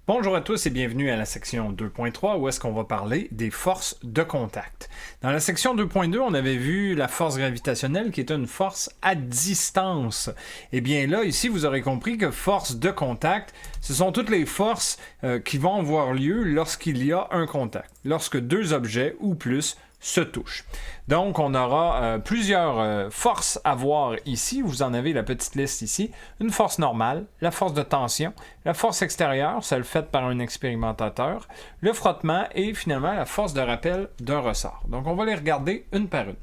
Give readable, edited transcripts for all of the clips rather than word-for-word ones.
Bonjour à tous et bienvenue à la section 2.3 où est-ce qu'on va parler des forces de contact. Dans la section 2.2, on avait vu la force gravitationnelle qui est une force à distance. Et bien là, ici, vous aurez compris que force de contact, ce sont toutes les forces qui vont avoir lieu lorsqu'il y a un contact, lorsque deux objets ou plus se touchent. Donc, on aura plusieurs forces à voir ici. Vous en avez la petite liste ici. Une force normale, la force de tension, la force extérieure, celle faite par un expérimentateur, le frottement et finalement la force de rappel d'un ressort. Donc, on va les regarder une par une.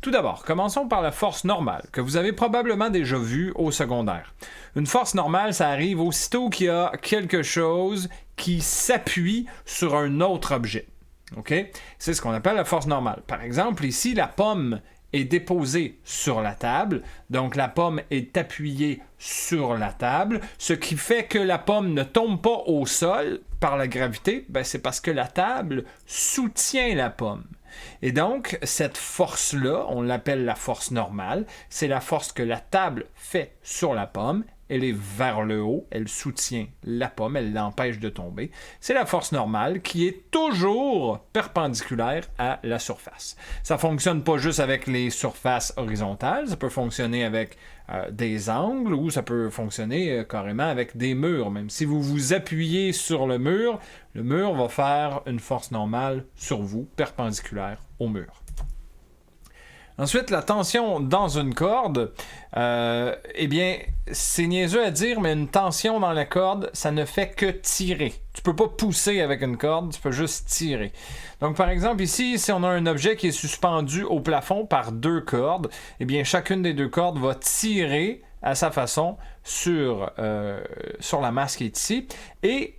Tout d'abord, commençons par la force normale, que vous avez probablement déjà vue au secondaire. Une force normale, ça arrive aussitôt qu'il y a quelque chose qui s'appuie sur un autre objet. Okay? C'est ce qu'on appelle la force normale. Par exemple, ici, la pomme est déposée sur la table, donc la pomme est appuyée sur la table, ce qui fait que la pomme ne tombe pas au sol par la gravité, c'est parce que la table soutient la pomme. Et donc, cette force-là, on l'appelle la force normale, c'est la force que la table fait sur la pomme. Elle est vers le haut, elle soutient la pomme, elle l'empêche de tomber. C'est la force normale qui est toujours perpendiculaire à la surface. Ça ne fonctionne pas juste avec les surfaces horizontales, ça peut fonctionner avec des angles ou ça peut fonctionner carrément avec des murs. Même si vous vous appuyez sur le mur va faire une force normale sur vous, perpendiculaire au mur. Ensuite, la tension dans une corde, c'est niaiseux à dire, mais une tension dans la corde, ça ne fait que tirer. Tu peux pas pousser avec une corde, tu peux juste tirer. Donc, par exemple, ici, si on a un objet qui est suspendu au plafond par deux cordes, chacune des deux cordes va tirer à sa façon sur la masse qui est ici. Et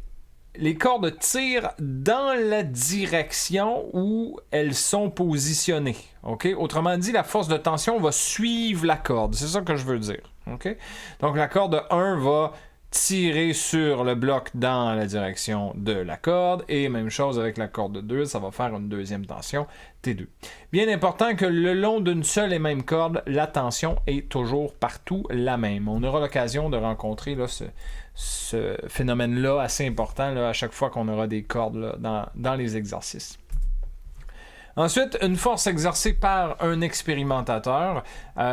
les cordes tirent dans la direction où elles sont positionnées. Okay? Autrement dit, la force de tension va suivre la corde. C'est ça que je veux dire. Okay? Donc, la corde 1 va tirer sur le bloc dans la direction de la corde. Et même chose avec la corde 2, ça va faire une deuxième tension, T2. Bien important que le long d'une seule et même corde, la tension est toujours partout la même. On aura l'occasion de rencontrer là, ce phénomène-là assez important là, à chaque fois qu'on aura des cordes là, dans les exercices. Ensuite, une force exercée par un expérimentateur,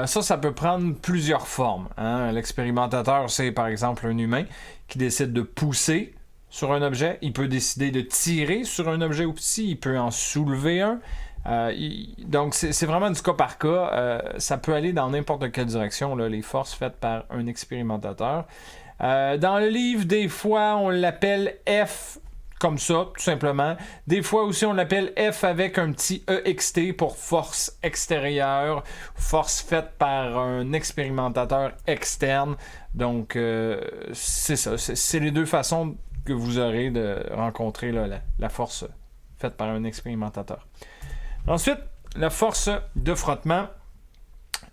ça peut prendre plusieurs formes. Hein. L'expérimentateur, c'est par exemple un humain qui décide de pousser sur un objet. Il peut décider de tirer sur un objet aussi. Il peut en soulever un. Donc, c'est vraiment du cas par cas. Ça peut aller dans n'importe quelle direction, là, les forces faites par un expérimentateur. Dans le livre, des fois, on l'appelle F comme ça, tout simplement. Des fois aussi, on l'appelle F avec un petit EXT pour force extérieure, force faite par un expérimentateur externe. Donc, c'est ça. C'est les deux façons que vous aurez de rencontrer là, la force faite par un expérimentateur. Ensuite, la force de frottement.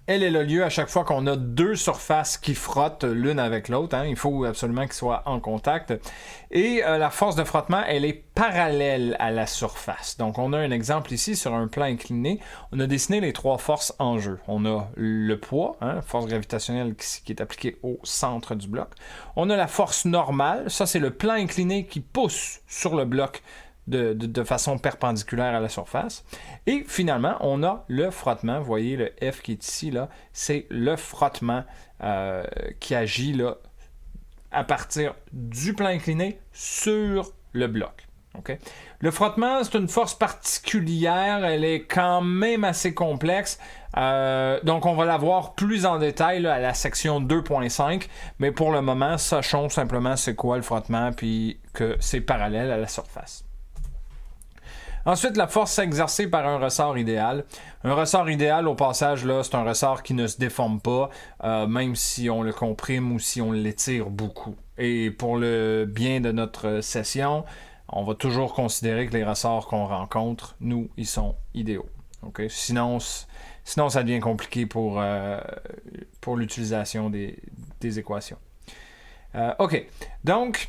Elle a lieu à chaque fois qu'on a deux surfaces qui frottent l'une avec l'autre. Hein. Il faut absolument qu'ils soient en contact. Et la force de frottement, elle est parallèle à la surface. Donc, on a un exemple ici sur un plan incliné. On a dessiné les trois forces en jeu. On a le poids, force gravitationnelle qui est appliquée au centre du bloc. On a la force normale. Ça, c'est le plan incliné qui pousse sur le bloc de façon perpendiculaire à la surface. Et finalement, on a le frottement. Vous voyez le F qui est ici, là, c'est le frottement qui agit là, à partir du plan incliné sur le bloc. Okay? Le frottement, c'est une force particulière. Elle est quand même assez complexe. Donc, on va la voir plus en détail là, à la section 2.5. Mais pour le moment, sachons simplement c'est quoi le frottement puis que c'est parallèle à la surface. Ensuite, la force exercée par un ressort idéal. Un ressort idéal, au passage, là, c'est un ressort qui ne se déforme pas, même si on le comprime ou si on l'étire beaucoup. Et pour le bien de notre session, on va toujours considérer que les ressorts qu'on rencontre, nous, ils sont idéaux. Okay? Sinon, ça devient compliqué pour l'utilisation des équations. OK. Donc,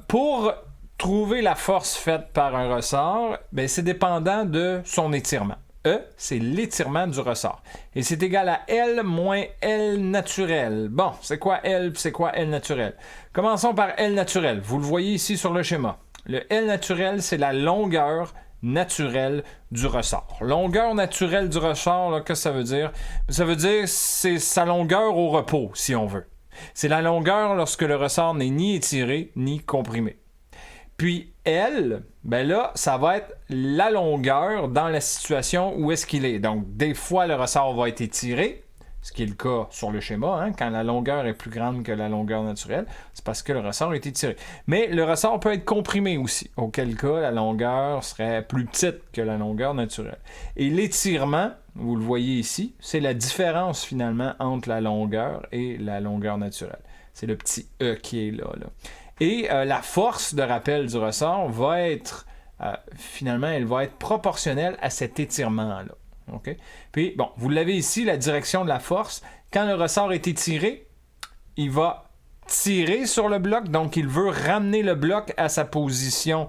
pour trouver la force faite par un ressort, c'est dépendant de son étirement. E, c'est l'étirement du ressort. Et c'est égal à L moins L naturel. Bon, c'est quoi L, c'est quoi L naturel? Commençons par L naturel. Vous le voyez ici sur le schéma. Le L naturel, c'est la longueur naturelle du ressort. Longueur naturelle du ressort, là, qu'est-ce que ça veut dire? Ça veut dire c'est sa longueur au repos, si on veut. C'est la longueur lorsque le ressort n'est ni étiré ni comprimé. Puis L, ben là, ça va être la longueur dans la situation où est-ce qu'il est. Donc, des fois, le ressort va être étiré, ce qui est le cas sur le schéma, hein, quand la longueur est plus grande que la longueur naturelle, c'est parce que le ressort est étiré. Mais le ressort peut être comprimé aussi, auquel cas la longueur serait plus petite que la longueur naturelle. Et l'étirement, vous le voyez ici, c'est la différence finalement entre la longueur et la longueur naturelle. C'est le petit E qui est là. Et la force de rappel du ressort va être, finalement, elle va être proportionnelle à cet étirement-là. Okay? Puis, bon, vous l'avez ici, la direction de la force. Quand le ressort est étiré, il va tirer sur le bloc, donc il veut ramener le bloc à sa position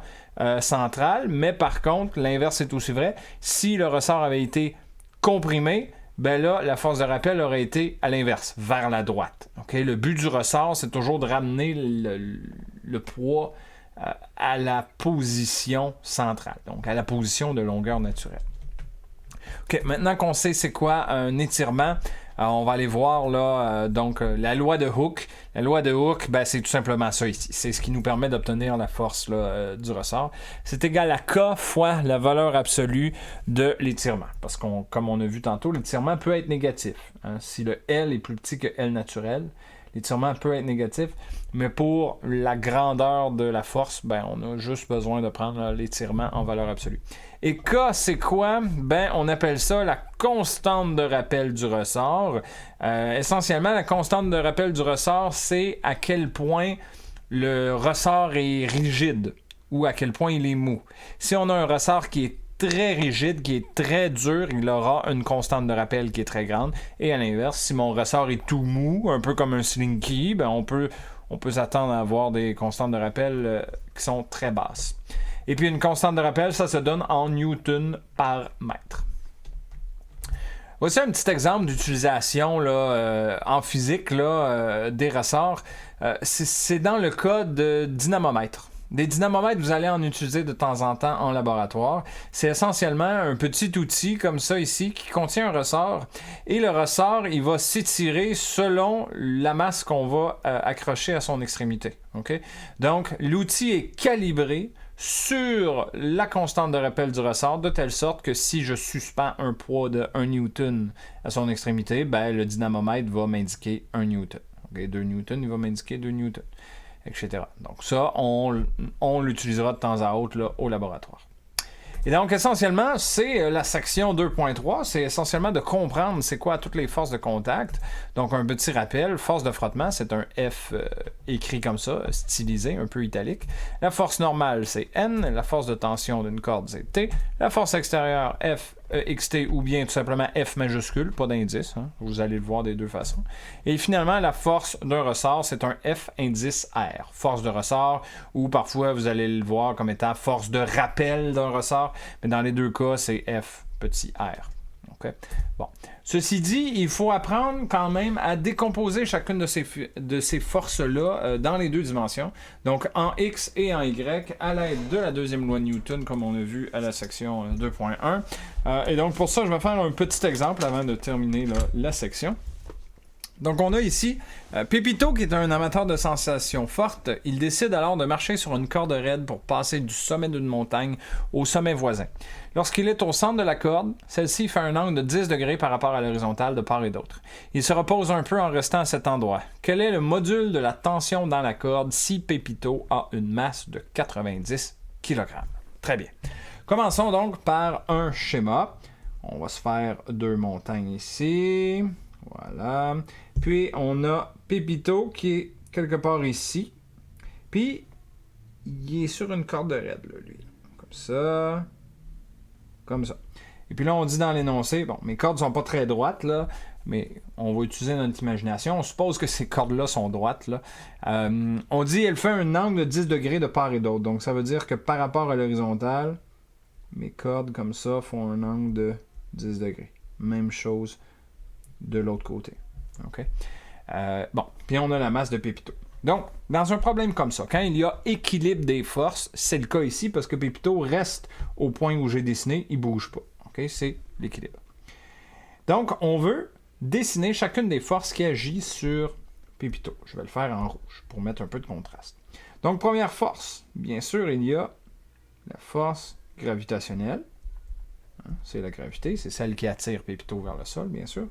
centrale, mais par contre, l'inverse est aussi vrai. Si le ressort avait été comprimé, ben là, la force de rappel aurait été à l'inverse, vers la droite. Okay? Le but du ressort, c'est toujours de ramener le poids à la position centrale, donc à la position de longueur naturelle. Okay, maintenant qu'on sait c'est quoi un étirement, on va aller voir là, la loi de Hooke. La loi de Hooke, ben, c'est tout simplement ça ici. C'est ce qui nous permet d'obtenir la force là, du ressort. C'est égal à K fois la valeur absolue de l'étirement. Parce qu'on, comme on a vu tantôt, l'étirement peut être négatif. Hein. Si le L est plus petit que L naturel, l'étirement peut être négatif. Mais pour la grandeur de la force, ben, on a juste besoin de prendre là, l'étirement en valeur absolue. Et K, c'est quoi? Ben, on appelle ça la constante de rappel du ressort. Essentiellement, la constante de rappel du ressort, c'est à quel point le ressort est rigide ou à quel point il est mou. Si on a un ressort qui est très rigide, qui est très dur, il aura une constante de rappel qui est très grande. Et à l'inverse, si mon ressort est tout mou, un peu comme un slinky, ben on peut s'attendre à avoir des constantes de rappel qui sont très basses. Et puis une constante de rappel, ça se donne en newton par mètre. Voici un petit exemple d'utilisation là, en physique là, des ressorts. C'est dans le cas de dynamomètres. Des dynamomètres, vous allez en utiliser de temps en temps en laboratoire. C'est essentiellement un petit outil comme ça ici qui contient un ressort. Et le ressort, il va s'étirer selon la masse qu'on va accrocher à son extrémité. Okay? Donc, l'outil est calibré sur la constante de rappel du ressort, de telle sorte que si je suspends un poids de 1 newton à son extrémité, ben, le dynamomètre va m'indiquer 1 newton. Okay? 2 newtons, il va m'indiquer 2 newtons, etc. Donc ça, on l'utilisera de temps à autre là, au laboratoire. Et donc, essentiellement, c'est la section 2.3, c'est essentiellement de comprendre c'est quoi toutes les forces de contact. Donc, un petit rappel, force de frottement, c'est un F écrit comme ça, stylisé, un peu italique. La force normale, c'est N. La force de tension d'une corde, c'est T. La force extérieure, F, XT, ou bien tout simplement F majuscule, pas d'indice. Hein? Vous allez le voir des deux façons. Et finalement, la force d'un ressort, c'est un F indice R. Force de ressort, ou parfois vous allez le voir comme étant force de rappel d'un ressort. Mais dans les deux cas, c'est F petit r. Okay? Bon. Ceci dit, il faut apprendre quand même à décomposer chacune de ces forces-là dans les deux dimensions. Donc en X et en Y à l'aide de la deuxième loi de Newton, comme on a vu à la section 2.1. Et donc pour ça, je vais faire un petit exemple avant de terminer là, la section. Donc on a ici Pépito qui est un amateur de sensations fortes. Il décide alors de marcher sur une corde raide pour passer du sommet d'une montagne au sommet voisin. Lorsqu'il est au centre de la corde, celle-ci fait un angle de 10 degrés par rapport à l'horizontale de part et d'autre. Il se repose un peu en restant à cet endroit. Quel est le module de la tension dans la corde si Pépito a une masse de 90 kg? Très bien. Commençons donc par un schéma. On va se faire deux montagnes ici. Voilà. Puis, on a Pépito qui est quelque part ici. Puis, il est sur une corde raide, là, lui. Comme ça. Comme ça. Et puis là, on dit dans l'énoncé, bon, mes cordes sont pas très droites, là, mais on va utiliser notre imagination. On suppose que ces cordes-là sont droites, là. On dit elle fait un angle de 10 degrés de part et d'autre. Donc, ça veut dire que par rapport à l'horizontale, mes cordes comme ça font un angle de 10 degrés. Même chose de l'autre côté. OK? Bon, puis on a la masse de Pépito. Donc, dans un problème comme ça, quand il y a équilibre des forces, c'est le cas ici parce que Pépito reste au point où j'ai dessiné, il ne bouge pas. OK? C'est l'équilibre. Donc, on veut dessiner chacune des forces qui agit sur Pépito. Je vais le faire en rouge pour mettre un peu de contraste. Donc, première force, bien sûr, il y a la force gravitationnelle. C'est la gravité, c'est celle qui attire Pépito vers le sol, bien sûr.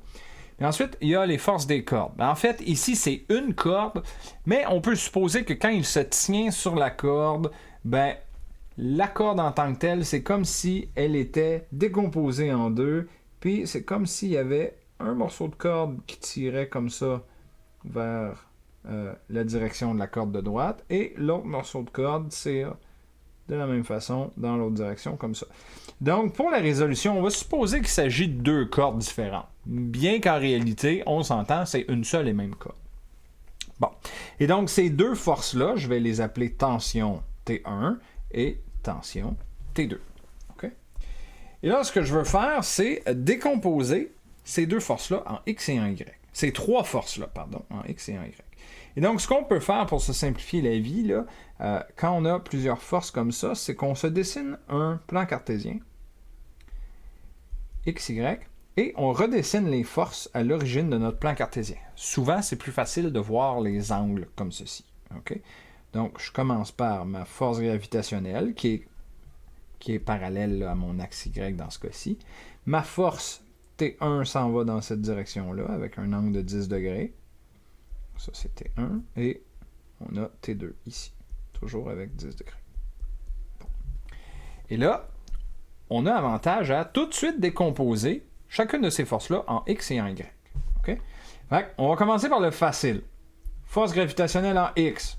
Et ensuite, il y a les forces des cordes. En fait, ici, c'est une corde, mais on peut supposer que quand il se tient sur la corde, la corde en tant que telle, c'est comme si elle était décomposée en deux, puis c'est comme s'il y avait un morceau de corde qui tirait comme ça vers la direction de la corde de droite, et l'autre morceau de corde tire de la même façon dans l'autre direction, comme ça. Donc, pour la résolution, on va supposer qu'il s'agit de deux cordes différentes. Bien qu'en réalité, on s'entend, c'est une seule et même corde. Bon. Et donc, ces deux forces-là, je vais les appeler tension T1 et tension T2. OK? Et là, ce que je veux faire, c'est décomposer ces deux forces-là en X et en Y. Ces trois forces-là, pardon, en X et en Y. Et donc, ce qu'on peut faire pour se simplifier la vie, là, quand on a plusieurs forces comme ça, c'est qu'on se dessine un plan cartésien, X, Y, et on redessine les forces à l'origine de notre plan cartésien. Souvent, c'est plus facile de voir les angles comme ceci. Okay? Donc, je commence par ma force gravitationnelle, qui est parallèle là, à mon axe Y dans ce cas-ci. Ma force T1 s'en va dans cette direction-là, avec un angle de 10 degrés. Ça, c'est T1. Et on a T2 ici. Toujours avec 10 degrés. Bon. Et là, on a avantage à tout de suite décomposer chacune de ces forces-là en X et en Y. Okay? On va commencer par le facile. Force gravitationnelle en X.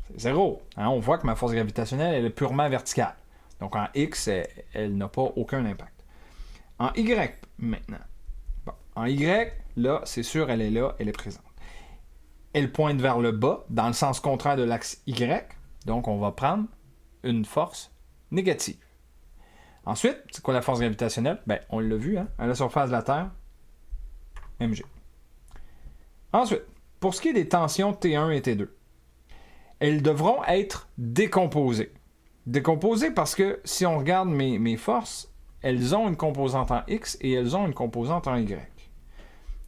C'est 0. Hein? On voit que ma force gravitationnelle, elle est purement verticale. Donc en X, elle n'a pas aucun impact. En Y, maintenant. Bon. En Y, là, c'est sûr, elle est là, elle est présente. Elle pointe vers le bas, dans le sens contraire de l'axe Y. Donc, on va prendre une force négative. Ensuite, c'est quoi la force gravitationnelle? On l'a vu, hein? À la surface de la Terre, mg. Ensuite, pour ce qui est des tensions T1 et T2, elles devront être décomposées. Décomposées parce que si on regarde mes forces, elles ont une composante en X et elles ont une composante en Y.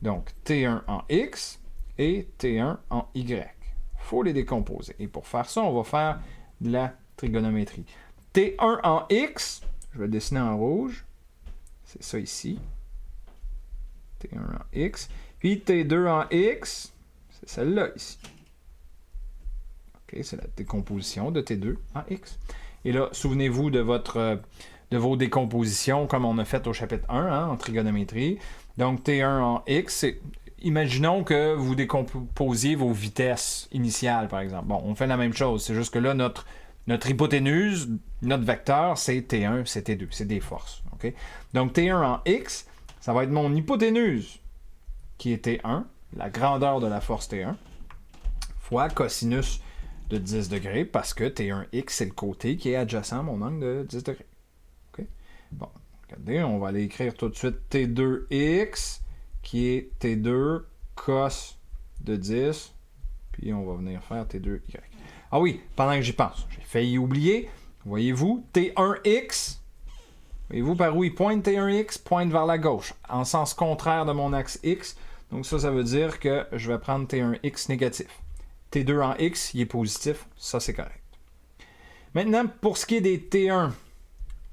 Donc, T1 en X et T1 en Y. Il faut les décomposer. Et pour faire ça, on va faire de la trigonométrie. T1 en X, je vais le dessiner en rouge. C'est ça ici. T1 en X. Puis T2 en X, c'est celle-là ici. OK, c'est la décomposition de T2 en X. Et là, souvenez-vous de vos décompositions comme on a fait au chapitre 1 hein, en trigonométrie. Donc T1 en X, imaginons que vous décomposiez vos vitesses initiales, par exemple. Bon, on fait la même chose. C'est juste que là, notre hypoténuse, notre vecteur, c'est T1, c'est T2. C'est des forces. Okay? Donc T1 en X, ça va être mon hypoténuse, qui est T1, la grandeur de la force T1, fois cosinus de 10 degrés, parce que T1x, c'est le côté qui est adjacent à mon angle de 10 degrés. Okay? Bon, regardez, on va aller écrire tout de suite T2x, qui est T2 cos de 10, puis on va venir faire T2y. Ah oui, pendant que j'y pense, j'ai failli oublier, voyez-vous, T1x, voyez-vous par où il pointe T1x? Pointe vers la gauche, en sens contraire de mon axe x, donc ça veut dire que je vais prendre T1x négatif. T2 en x, il est positif, ça c'est correct. Maintenant, pour ce qui est des T1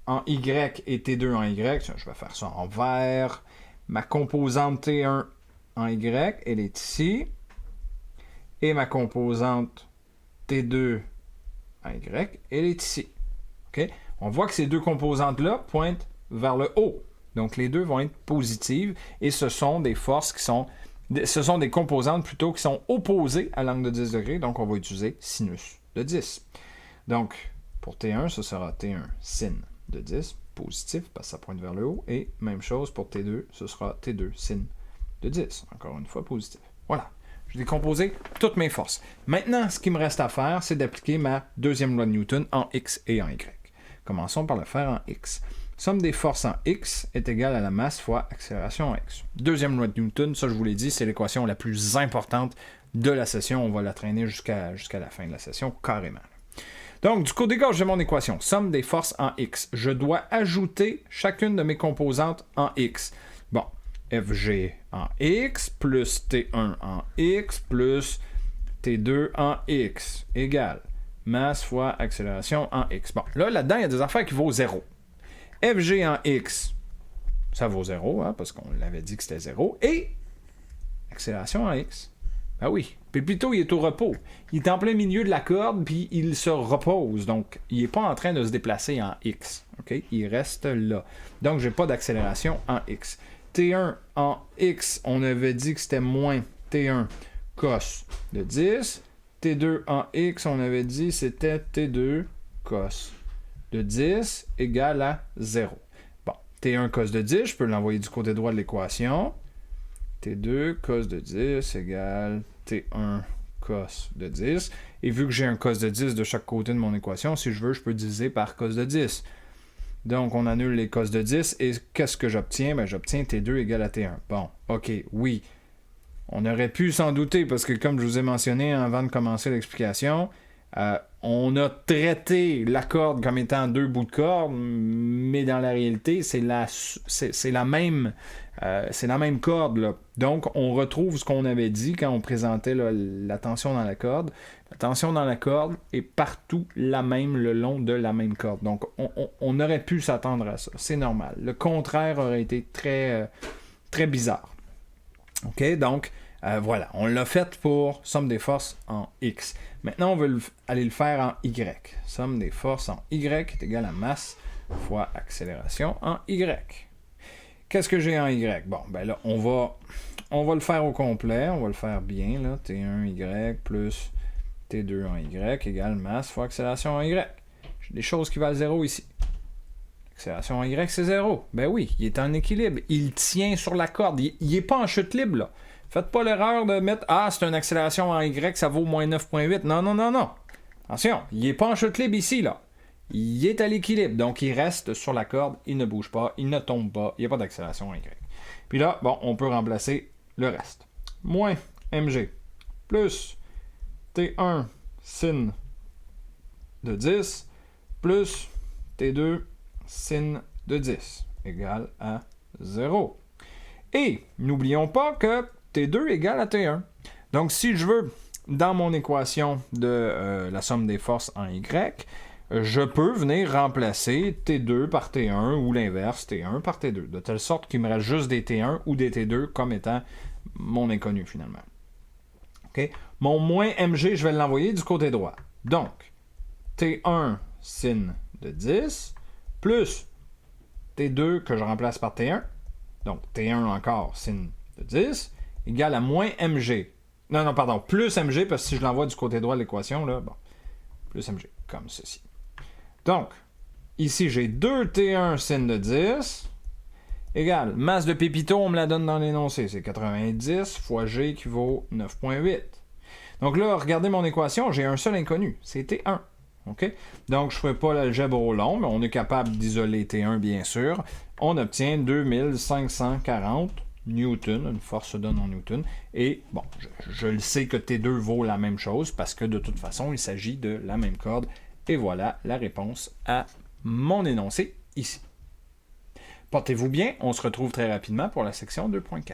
en y et T2 en y, je vais faire ça en vert. Ma composante T1 en y, elle est ici. Et ma composante T2 en y, elle est ici. Okay? On voit que ces deux composantes-là pointent vers le haut. Donc les deux vont être positives et ce sont des forces qui sont... Ce sont des composantes plutôt qui sont opposées à l'angle de 10 degrés, donc on va utiliser sinus de 10. Donc, pour T1, ce sera T1 sin de 10, positif, parce que ça pointe vers le haut, et même chose pour T2, ce sera T2 sin de 10, encore une fois positif. Voilà, j'ai décomposé toutes mes forces. Maintenant, ce qui me reste à faire, c'est d'appliquer ma deuxième loi de Newton en X et en Y. Commençons par le faire en X. somme des forces en x est égale à la masse fois accélération en x. Deuxième loi de Newton, ça je vous l'ai dit, c'est l'équation la plus importante de la session. On va la traîner jusqu'à la fin de la session, carrément. Donc, du côté gauche de mon équation, somme des forces en x. Je dois ajouter chacune de mes composantes en x. Bon, Fg en x plus T1 en x plus T2 en x égale masse fois accélération en x. Bon, là-dedans, il y a des affaires qui vaut 0. Fg en x, ça vaut 0, hein, parce qu'on l'avait dit que c'était 0. Et accélération en x. Ben oui. Puis plutôt, il est au repos. Il est en plein milieu de la corde, puis il se repose. Donc, il n'est pas en train de se déplacer en x. Okay? Il reste là. Donc, je n'ai pas d'accélération en x. T1 en x, on avait dit que c'était moins T1 cos de 10. T2 en x, on avait dit que c'était T2 cos de 10 égale à 0. Bon, T1 cos de 10, je peux l'envoyer du côté droit de l'équation. T2 cos de 10 égale T1 cos de 10. Et vu que j'ai un cos de 10 de chaque côté de mon équation, si je veux, je peux diviser par cos de 10. Donc, on annule les cos de 10. Et qu'est-ce que j'obtiens? Ben, j'obtiens T2 égale à T1. Bon, OK, oui. On aurait pu s'en douter parce que, comme je vous ai mentionné avant de commencer l'explication, on a traité la corde comme étant deux bouts de corde, mais dans la réalité, c'est la même corde, là. Donc, on retrouve ce qu'on avait dit quand on présentait là, la tension dans la corde. La tension dans la corde est partout la même le long de la même corde. Donc, on aurait pu s'attendre à ça. C'est normal. Le contraire aurait été très, très bizarre. OK? Donc, voilà. On l'a fait pour somme des forces en X. Maintenant, on veut aller le faire en Y. Somme des forces en Y est égale à masse fois accélération en Y. Qu'est-ce que j'ai en Y? Bon, ben là, on va le faire au complet. On va le faire bien, là. T1Y plus T2 en Y égale masse fois accélération en Y. J'ai des choses qui valent 0 ici. Accélération en Y, c'est 0. Ben oui, il est en équilibre. Il tient sur la corde. Il n'est pas en chute libre, là. Faites pas l'erreur de mettre « Ah, c'est une accélération en Y, ça vaut moins 9,8. » Non, non, non, non. Attention, il n'est pas en chute libre ici, là. Il est à l'équilibre, donc il reste sur la corde, il ne bouge pas, il ne tombe pas, il n'y a pas d'accélération en Y. Puis là, bon, on peut remplacer le reste. Moins mg plus T1 sin de 10 plus T2 sin de 10 égale à 0. Et n'oublions pas que T2 égale à T1. Donc, si je veux, dans mon équation de la somme des forces en Y, je peux venir remplacer T2 par T1 ou l'inverse, T1 par T2, de telle sorte qu'il me reste juste des T1 ou des T2 comme étant mon inconnu finalement. Okay? Mon moins mg, je vais l'envoyer du côté droit. Donc, T1 sin de 10 plus T2 que je remplace par T1, donc T1 encore sin de 10, égale à moins mg. Non, pardon, plus mg, parce que si je l'envoie du côté droit de l'équation, là, bon, plus mg, comme ceci. Donc, ici, j'ai 2T1 sin de 10 égale masse de pépito, on me la donne dans l'énoncé, c'est 90 fois G qui vaut 9,8. Donc là, regardez mon équation, j'ai un seul inconnu, c'est T1. Okay? Donc, je ne ferai pas l'algèbre au long, mais on est capable d'isoler T1, bien sûr. On obtient 2540 Newton, une force donnée en Newton. Et, bon, je le sais que T2 vaut la même chose, parce que de toute façon, il s'agit de la même corde. Et voilà la réponse à mon énoncé ici. Portez-vous bien, on se retrouve très rapidement pour la section 2.4.